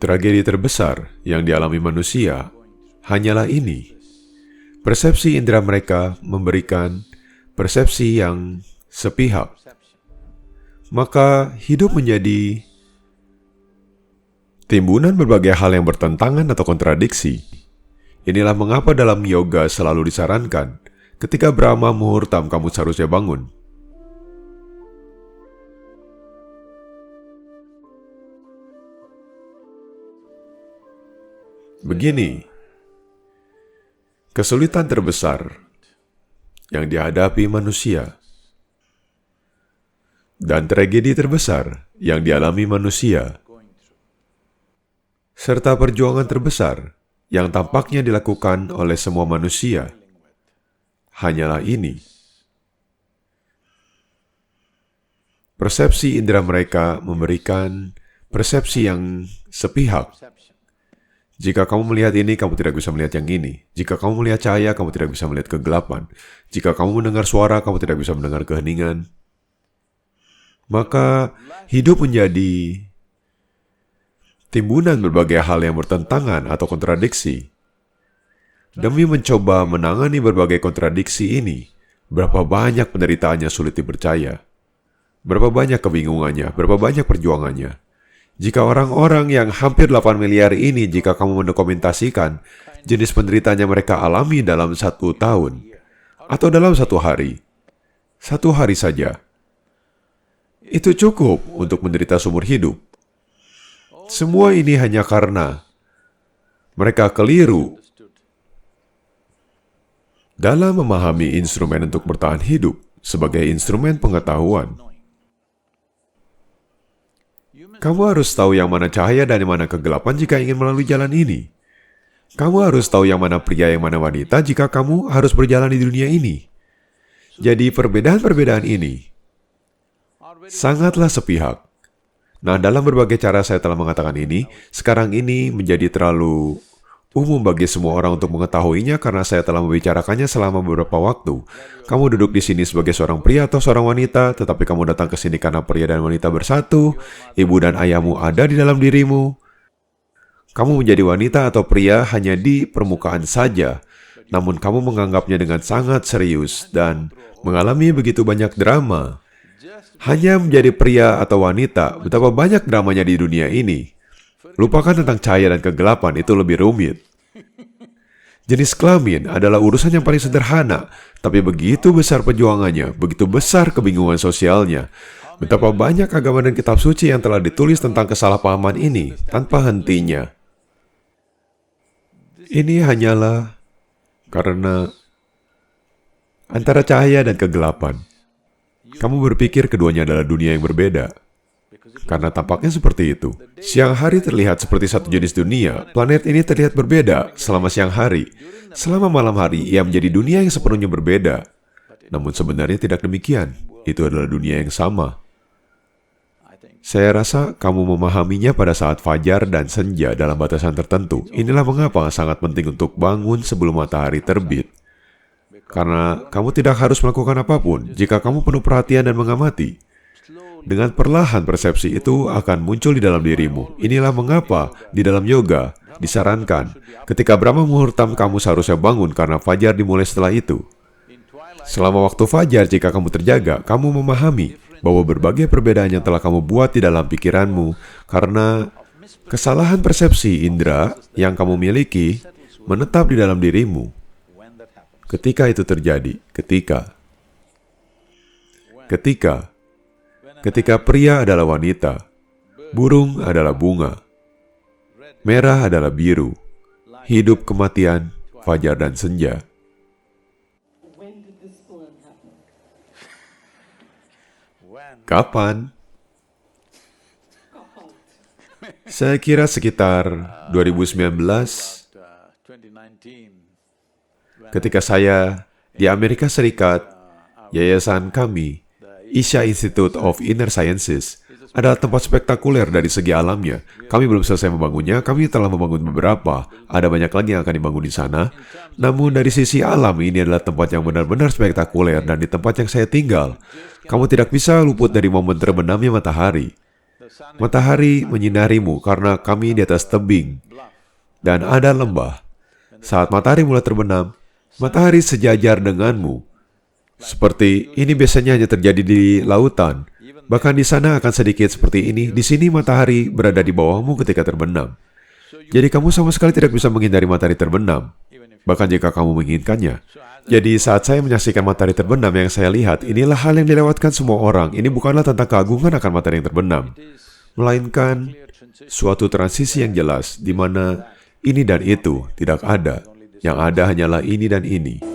Tragedi terbesar yang dialami manusia hanyalah ini. Persepsi indera mereka memberikan persepsi yang sepihak. Maka hidup menjadi timbunan berbagai hal yang bertentangan atau kontradiksi. Inilah mengapa dalam yoga selalu disarankan, ketika Brahma Muhurtam kamu seharusnya bangun. Begini, kesulitan terbesar yang dihadapi manusia dan tragedi terbesar yang dialami manusia, serta perjuangan terbesar yang tampaknya dilakukan oleh semua manusia, hanyalah ini. Persepsi indera mereka memberikan persepsi yang sepihak. Jika kamu melihat ini, kamu tidak bisa melihat yang ini. Jika kamu melihat cahaya, kamu tidak bisa melihat kegelapan. Jika kamu mendengar suara, kamu tidak bisa mendengar keheningan. Maka hidup menjadi timbunan berbagai hal yang bertentangan atau kontradiksi. Demi mencoba menangani berbagai kontradiksi ini, berapa banyak penderitaannya sulit dipercaya. Berapa banyak kebingungannya, berapa banyak perjuangannya. Jika orang-orang yang hampir 8 miliar ini, jika kamu mendokumentasikan jenis penderitaannya mereka alami dalam 1 tahun, atau dalam 1 hari saja, itu cukup untuk menderita seumur hidup. Semua ini hanya karena mereka keliru dalam memahami instrumen untuk bertahan hidup sebagai instrumen pengetahuan. Kamu harus tahu yang mana cahaya dan yang mana kegelapan jika ingin melalui jalan ini. Kamu harus tahu yang mana pria, yang mana wanita jika kamu harus berjalan di dunia ini. Jadi perbedaan-perbedaan ini sangatlah sepihak. Nah, dalam berbagai cara saya telah mengatakan ini, sekarang ini menjadi terlalu umum bagi semua orang untuk mengetahuinya karena saya telah membicarakannya selama beberapa waktu. Kamu duduk di sini sebagai seorang pria atau seorang wanita, tetapi kamu datang ke sini karena pria dan wanita bersatu, ibu dan ayahmu ada di dalam dirimu. Kamu menjadi wanita atau pria hanya di permukaan saja, namun kamu menganggapnya dengan sangat serius dan mengalami begitu banyak drama. Hanya menjadi pria atau wanita, betapa banyak dramanya di dunia ini. Lupakan tentang cahaya dan kegelapan, itu lebih rumit. Jenis kelamin adalah urusan yang paling sederhana, tapi begitu besar perjuangannya, begitu besar kebingungan sosialnya. Betapa banyak agama dan kitab suci yang telah ditulis tentang kesalahpahaman ini, tanpa hentinya. Ini hanyalah karena antara cahaya dan kegelapan. Kamu berpikir keduanya adalah dunia yang berbeda. Karena tampaknya seperti itu. Siang hari terlihat seperti satu jenis dunia, planet ini terlihat berbeda selama siang hari. Selama malam hari, ia menjadi dunia yang sepenuhnya berbeda. Namun sebenarnya tidak demikian. Itu adalah dunia yang sama. Saya rasa kamu memahaminya pada saat fajar dan senja dalam batasan tertentu. Inilah mengapa sangat penting untuk bangun sebelum matahari terbit. Karena kamu tidak harus melakukan apapun jika kamu penuh perhatian dan mengamati. Dengan perlahan persepsi itu akan muncul di dalam dirimu. Inilah mengapa di dalam yoga disarankan ketika Brahma Muhurtam kamu seharusnya bangun karena fajar dimulai setelah itu. Selama waktu fajar jika kamu terjaga, kamu memahami bahwa berbagai perbedaan yang telah kamu buat di dalam pikiranmu karena kesalahan persepsi indera yang kamu miliki menetap di dalam dirimu. Ketika itu terjadi, ketika pria adalah wanita, burung adalah bunga, merah adalah biru, hidup kematian, fajar dan senja. Kapan? Saya kira sekitar 2019, ketika saya di Amerika Serikat, yayasan kami, Isha Institute of Inner Sciences, adalah tempat spektakuler dari segi alamnya. Kami belum selesai membangunnya, kami telah membangun beberapa. Ada banyak lagi yang akan dibangun di sana. Namun dari sisi alam, ini adalah tempat yang benar-benar spektakuler dan di tempat yang saya tinggal, kamu tidak bisa luput dari momen terbenamnya matahari. Matahari menyinarimu karena kami di atas tebing, dan ada lembah. Saat matahari mulai terbenam, matahari sejajar denganmu. Seperti ini biasanya hanya terjadi di lautan. Bahkan di sana akan sedikit seperti ini. Di sini matahari berada di bawahmu ketika terbenam. Jadi kamu sama sekali tidak bisa menghindari matahari terbenam, bahkan jika kamu menginginkannya. Jadi saat saya menyaksikan matahari terbenam, yang saya lihat, inilah hal yang dilewatkan semua orang. Ini bukanlah tentang keagungan akan matahari yang terbenam, melainkan suatu transisi yang jelas, di mana ini dan itu tidak ada. Yang ada hanyalah ini dan ini.